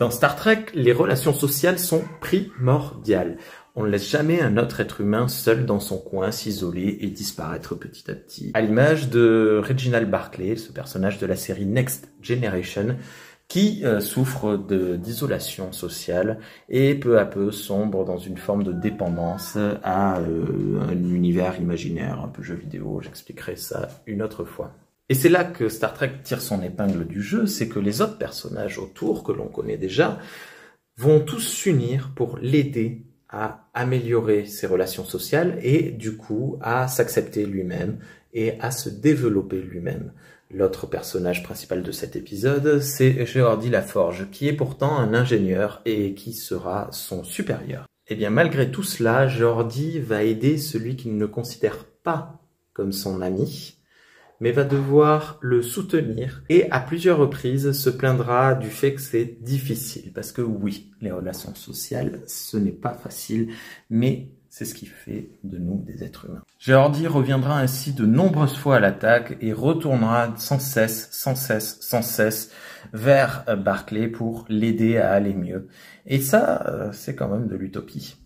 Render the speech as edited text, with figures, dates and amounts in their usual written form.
Dans Star Trek, les relations sociales sont primordiales. On ne laisse jamais un autre être humain seul dans son coin, s'isoler et disparaître petit à petit. À l'image de Reginald Barclay, ce personnage de la série Next Generation, qui souffre d'isolation sociale et peu à peu sombre dans une forme de dépendance à un univers imaginaire, un peu jeu vidéo. J'expliquerai ça une autre fois. Et c'est là que Star Trek tire son épingle du jeu, c'est que les autres personnages autour, que l'on connaît déjà, vont tous s'unir pour l'aider à améliorer ses relations sociales et du coup à s'accepter lui-même et à se développer lui-même. L'autre personnage principal de cet épisode, c'est Geordi LaForge, qui est pourtant un ingénieur et qui sera son supérieur. Et bien malgré tout cela, Geordi va aider celui qu'il ne considère pas comme son ami, mais va devoir le soutenir et à plusieurs reprises se plaindra du fait que c'est difficile. Parce que oui, les relations sociales, ce n'est pas facile, mais c'est ce qui fait de nous des êtres humains. Geordi reviendra ainsi de nombreuses fois à l'attaque et retournera sans cesse vers Barclay pour l'aider à aller mieux. Et ça, c'est quand même de l'utopie.